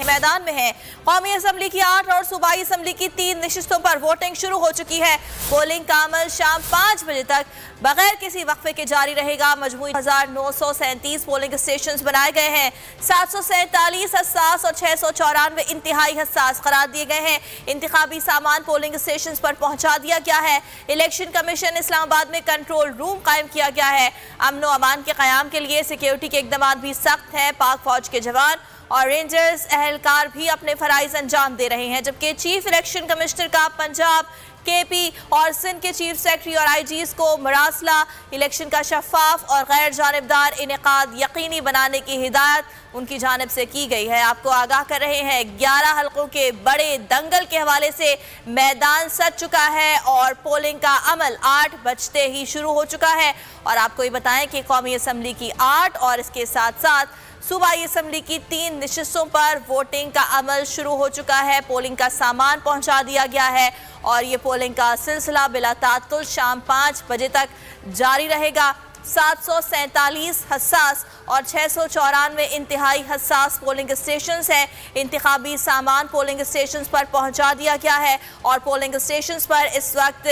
मैदान में है। कौमी असम्बली की 8 और सूबाई असम्बली की 3 नशिस्तों पर वोटिंग शुरू हो चुकी है। पोलिंग का अमल शाम 5 बजे तक बगैर किसी वक्फे के जारी रहेगा। मजमूई 1937 पोलिंग स्टेशन बनाए गए हैं। 747 हसास और 694 इंतहाई हसास करार दिए गए हैं। इंतखाबी सामान पोलिंग स्टेशन पर पहुंचा दिया गया है। इलेक्शन कमीशन इस्लामाबाद में कंट्रोल रूम कायम किया गया है। अमन व अमान के क़याम के लिए सिक्योरिटी के इक़दाम भी सख्त हैं। पाक फौज के जवान और रेंजर्स अहलकार भी अपने फराइज अंजाम दे रहे हैं, जबकि चीफ इलेक्शन कमिश्नर का पंजाब, केपी और सिंध के चीफ सेक्रेटरी और आईजीज को मरासला इलेक्शन का शफाफ और गैर जानिबदार इनेकाद यकीनी बनाने की हिदायत उनकी जानिब से की गई है। आपको आगाह कर रहे हैं 11 हल्कों के बड़े दंगल के हवाले से मैदान सज चुका है और पोलिंग का अमल 8 बजते ही शुरू हो चुका है। और आपको ये बताएं कि कौमी असम्बली की 8 और इसके साथ साथ सूबाई असम्बली की 3 नशिस्तों पर वोटिंग का अमल शुरू हो चुका है। पोलिंग का सामान पहुंचा दिया गया है और ये पोलिंग का सिलसिला बिला तातुल शाम 5 बजे तक जारी रहेगा। 747 हसास और 694 इंतहाई हसास पोलिंग स्टेशंस हैं। इंतखाबी सामान पोलिंग स्टेशंस पर पहुंचा दिया गया है और पोलिंग स्टेशंस पर इस वक्त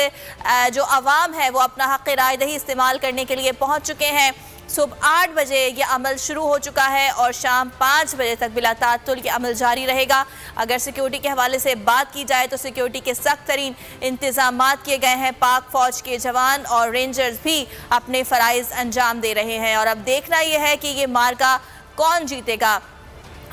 जो अवाम है वो अपना हक़ राय दही इस्तेमाल करने के लिए पहुंच चुके हैं। सुबह 8 बजे ये अमल शुरू हो चुका है और शाम 5 बजे तक बिला तातुल ये अमल जारी रहेगा। अगर सिक्योरिटी के हवाले से बात की जाए तो सिक्योरिटी के सख्त तरीन इंतजामात किए गए हैं। पाक फौज के जवान और रेंजर्स भी अपने फ़राइज़ अंजाम दे रहे हैं और अब देखना यह है कि ये मार्का कौन जीतेगा।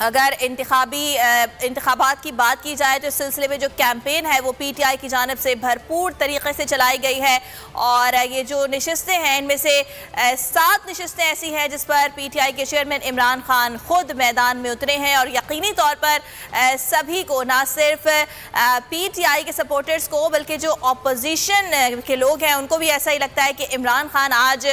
अगर इंतखाबात की बात की जाए तो इस सिलसिले में जो कैंपेन है वो पीटीआई की जानिब से भरपूर तरीके से चलाई गई है और ये जो नशिस्तें हैं इनमें से 7 नशिस्तें ऐसी हैं जिस पर पीटीआई के चेयरमैन इमरान खान खुद मैदान में उतरे हैं और यकीनी तौर पर सभी को, ना सिर्फ पीटीआई के सपोर्टर्स को बल्कि जो अपोजिशन के लोग हैं उनको भी ऐसा ही लगता है कि इमरान खान आज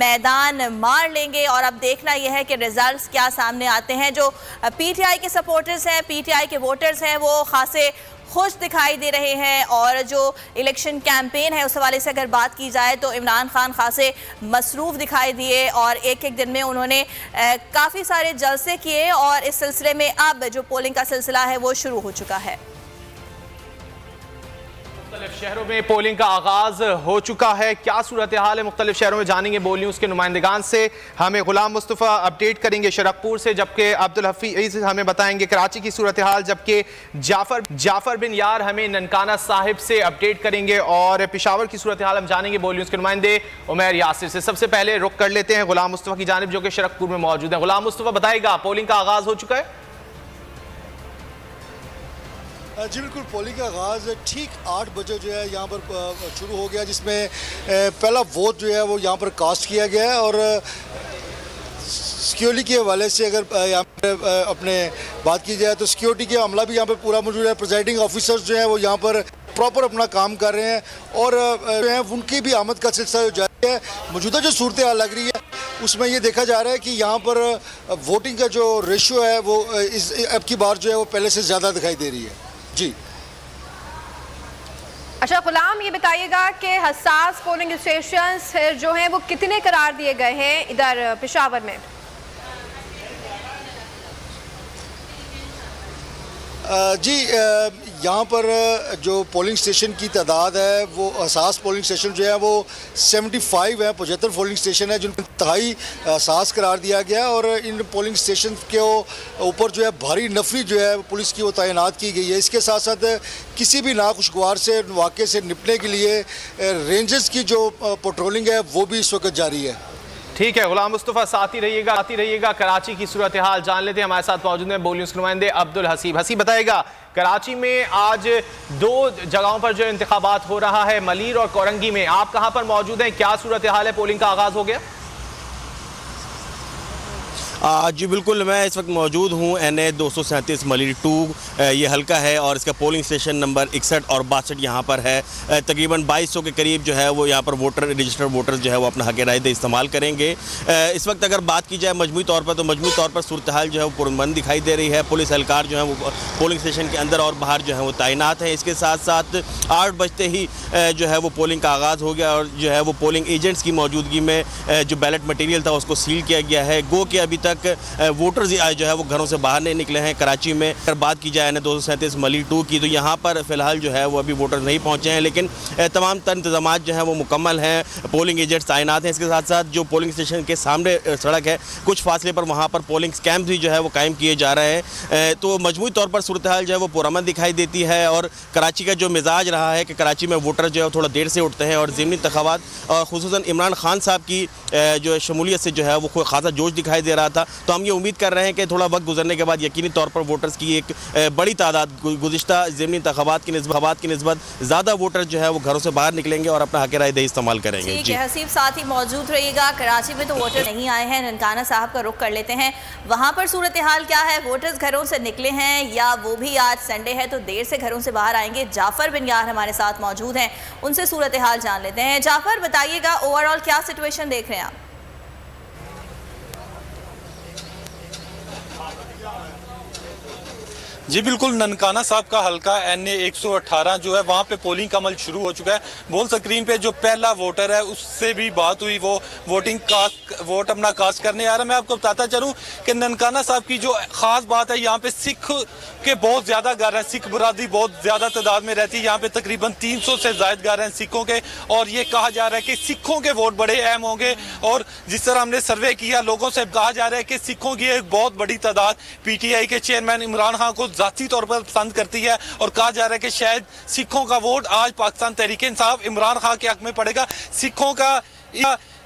मैदान मार लेंगे। और अब देखना यह है कि रिजल्ट्स क्या सामने आते हैं। जो पीटीआई के सपोर्टर्स हैं, पीटीआई के वोटर्स हैं, वो खासे खुश दिखाई दे रहे हैं और जो इलेक्शन कैंपेन है उस हवाले से अगर बात की जाए तो इमरान खान खासे मसरूफ़ दिखाई दिए और एक एक दिन में उन्होंने काफ़ी सारे जलसे किए और इस सिलसिले में अब जो पोलिंग का सिलसिला है वो शुरू हो चुका है। मुख्तलिफ शहरों में पोलिंग का आगाज हो चुका है। क्या सूरत हाल है मुख्तलिफ शहरों में जानेंगे बोल न्यूज़ के नुमाइंदगान से। हमें गुलाम मुस्तफ़ा अपडेट करेंगे शरकपुर से, जबकि अब्दुल हफीज़ हमें बताएंगे कराची की सूरत हाल, जबकि जाफर बिन यार हमें ननकाना साहिब से अपडेट करेंगे और पेशावर की सूरत हाल हम जानेंगे बोल न्यूज़ के नुमाइंदे उमैर यासिर से। सबसे पहले रुख कर लेते हैं गुलाम मुस्तफ़ा की जानिब जो कि शरकपुर में मौजूद है। गुलाम मुस्तफ़ा बताएगा पोलिंग का आगाज हो चुका है? जी बिल्कुल, पोलिंग का आगाज़ ठीक 8 बजे जो है यहाँ पर शुरू हो गया, जिसमें पहला वोट जो है वो यहाँ पर कास्ट किया गया है। और सिक्योरिटी के हवाले से अगर यहाँ पर अपने बात की जाए तो सिक्योरिटी के अमला भी यहाँ पर पूरा मौजूद है। प्रिजाइडिंग ऑफिसर्स जो हैं वो यहाँ पर प्रॉपर अपना काम कर रहे हैं और जो है उनकी भी आमद का सिलसिला जारी है। मौजूदा जो सूरत हाल लग रही है उसमें ये देखा जा रहा है कि यहाँ पर वोटिंग का जो रेशियो है वो अब की बार जो है वो पहले से ज़्यादा दिखाई दे रही है। जी अच्छा गुलाम, ये बताइएगा कि हसास पोलिंग स्टेशंस जो हैं वो कितने करार दिए गए हैं इधर पेशावर में? जी यहाँ पर जो पोलिंग स्टेशन की तादाद है वो हसास पोलिंग स्टेशन जो है वो 75 है, 75 पोलिंग स्टेशन है जिनको इंतहाई हसास करार दिया गया और इन पोलिंग स्टेशन के ऊपर जो है भारी नफरी जो है पुलिस की वो तैनात की गई है। इसके साथ साथ किसी भी नाखुशगवार से वाक़े से निपटने के लिए रेंजर्स की जो पेट्रोलिंग है वो भी इस वक्त जारी है। ठीक है गुलाम मुस्तफ़ा, साथ ही रहिएगा। कराची की सूरत हाल जान लेते हैं। हमारे साथ मौजूद हैं बोल न्यूज़ के नुमाइंदे अब्दुल हसीब बताएगा कराची में आज 2 जगहों पर जो इंतखाबात हो रहा है, मलीर और कोरंगी में, आप कहां पर मौजूद हैं? क्या सूरत हाल है? पोलिंग का आगाज हो गया? जी बिल्कुल, मैं इस वक्त मौजूद हूँ NA 237 मलीर 2 ये हल्का है और इसका पोलिंग स्टेशन नंबर 61 और 62 यहाँ पर है। तकरीबन 2200 के करीब जो है वो यहाँ पर रजिस्टर्ड वोटर्स जो है वो अपना हक़ राय इस्तेमाल करेंगे। इस वक्त अगर बात की जाए मजमूई तौर पर सूरत हाल जो है वो पुरअमन दिखाई दे रही है। पुलिस एहलकार जो है वो पोलिंग स्टेशन के अंदर और बाहर जो है वो तैनात हैं। इसके साथ साथ 8 बजते ही जो है वो पोलिंग का आगाज़ हो गया और जो है वो पोलिंग एजेंट्स की मौजूदगी में जो बैलेट मटीरियल था उसको सील किया गया है। गो कि अभी तक तक वोटर्स जो है वो घरों से बाहर नहीं निकले हैं। कराची में अगर बात की जाए ना 237 मली 2 की, तो यहाँ पर फिलहाल जो है वो अभी वोटर नहीं पहुँचे हैं, लेकिन तमाम तर इंतजाम जो हैं वो मुकम्मल हैं। पोलिंग एजेंट्स तैनात हैं। इसके साथ साथ जो पोलिंग स्टेशन के सामने सड़क है, कुछ फासले पर वहाँ पर पोलिंग कैंप भी जो है वो कायम किए जा रहे हैं। तो मजमूई तौर पर सूरत हाल जो है वो पुरअमन दिखाई देती है। और कराची का जो मिजाज रहा है कि कराची में वोटर जो है थोड़ा देर से उठते हैं, और ज़िमनी इंतखाबात और खुसूसन इमरान खान साहब की जो शमूलियत से जो है वो खासा जोश दिखाई दे रहा था। तो हम ये उम्मीद कर रहे हैं कि थोड़ा वक्त गुजरने के बाद यकीनी तौर पर वोटर्स की एक बड़ी तादाद गुज़िश्ता ज़िमनी इंतखाबात की निस्बत ज़्यादा वोटर जो है वो घरों से बाहर निकलेंगे और अपना हक राय दही इस्तेमाल करेंगे। जी हसीब साथ ही मौजूद रहिएगा। कराची में तो वोटर नहीं आए हैं, ननकाना साहब का रुख कर लेते हैं, वहाँ पर सूरत हाल क्या है? वोटर्स घरों से निकले हैं या वो भी आज संडे है तो देर से घरों से बाहर आएंगे? जाफर बिन यार हमारे साथ मौजूद हैं, उनसे सूरत हाल जान लेते हैं। जाफर, बताइएगा ओवरऑल क्या सिचुएशन देख रहे हैं आप? जी बिल्कुल, ननकाना साहब का हल्का NA 118 जो है वहाँ पे पोलिंग का अमल शुरू हो चुका है। बोल स्क्रीन पे जो पहला वोटर है उससे भी बात हुई, वो वोट अपना कास्ट करने आ रहा है। मैं आपको बताता चलूँ कि ननकाना साहब की जो ख़ास बात है, यहाँ पे सिख के बहुत ज़्यादा घर हैं, सिख बरादरी बहुत ज़्यादा तादाद में रहती है। यहाँ पे तकरीबन 300 से ज़ायद घर हैं सिखों के, और ये कहा जा रहा है कि सिखों के वोट बड़े अहम होंगे। और जिस तरह हमने सर्वे किया, लोगों से कहा जा रहा है कि सिखों की एक बहुत बड़ी तादाद PTI के चेयरमैन इमरान खान को ज़ाती तौर पर पसंद करती है, और कहा जा रहा है कि शायद सिखों का वोट आज पाकिस्तान तहरीक इंसाफ इमरान खान के हक में पड़ेगा। सिखों का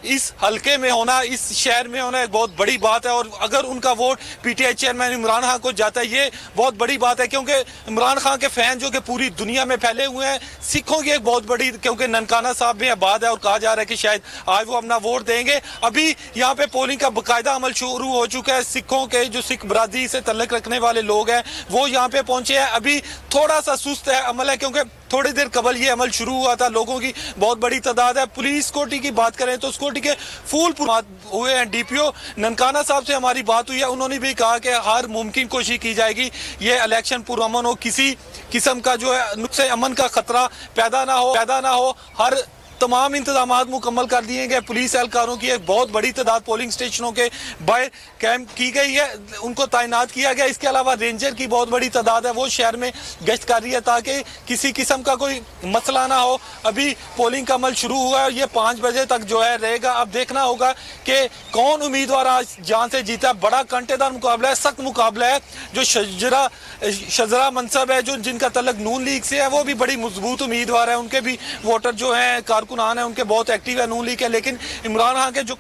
इस हलके में होना, इस शहर में होना एक बहुत बड़ी बात है, और अगर उनका vote PTI chairman Imran Khan को जाता है ये बहुत बड़ी बात है, क्योंकि इमरान खान के फैन जो कि पूरी दुनिया में फैले हुए हैं। सिखों की एक बहुत बड़ी, क्योंकि ननकाना साहब में आबाद है और कहा जा रहा है कि शायद आज वो अपना वोट देंगे। अभी यहाँ पे पोलिंग का बाकायदा अमल शुरू हो चुका है। सिखों के जो सिख बरादरी से तल्लुक़ रखने वाले लोग हैं वो यहाँ पे पहुंचे हैं। अभी थोड़ा सा सुस्त है अमल है, क्योंकि थोड़ी देर कबल ये अमल शुरू हुआ था। लोगों की बहुत बड़ी तादाद है। पुलिस सिक्योरिटी की बात करें तो सिक्योरिटी के फुल हुए हैं। DPO ननकाना साहब से हमारी बात हुई है, उन्होंने भी कहा कि हर मुमकिन कोशिश की जाएगी ये इलेक्शन पुरअमन हो, किसी किस्म का जो है नुक्से अमन का खतरा पैदा ना हो। हर तमाम इंतजाम मुकम्मल कर दिए गए। पुलिस एहलकारों की एक बहुत बड़ी तादाद पोलिंग स्टेशनों के बाहर कैंप की गई है, उनको तैनात किया गया। इसके अलावा रेंजर की बहुत बड़ी तादाद है, वो शहर में गश्त कर रही है ताकि किसी किस्म का कोई मसला ना हो। अभी पोलिंग का अमल शुरू हुआ है और ये 5 बजे तक जो है रहेगा। अब देखना होगा कि कौन उम्मीदवार आज जान से जीता है। बड़ा कंटेदार मुकाबला है, सख्त मुकाबला है। जो शजरा मनसब है, जो जिनका तल्लुक नून लीग से है, वो भी बड़ी मजबूत उम्मीदवार है। उनके भी वोटर जो हैं कारकुनान है, उनके बहुत एक्टिव है नून लीग है, लेकिन इमरान खान के जो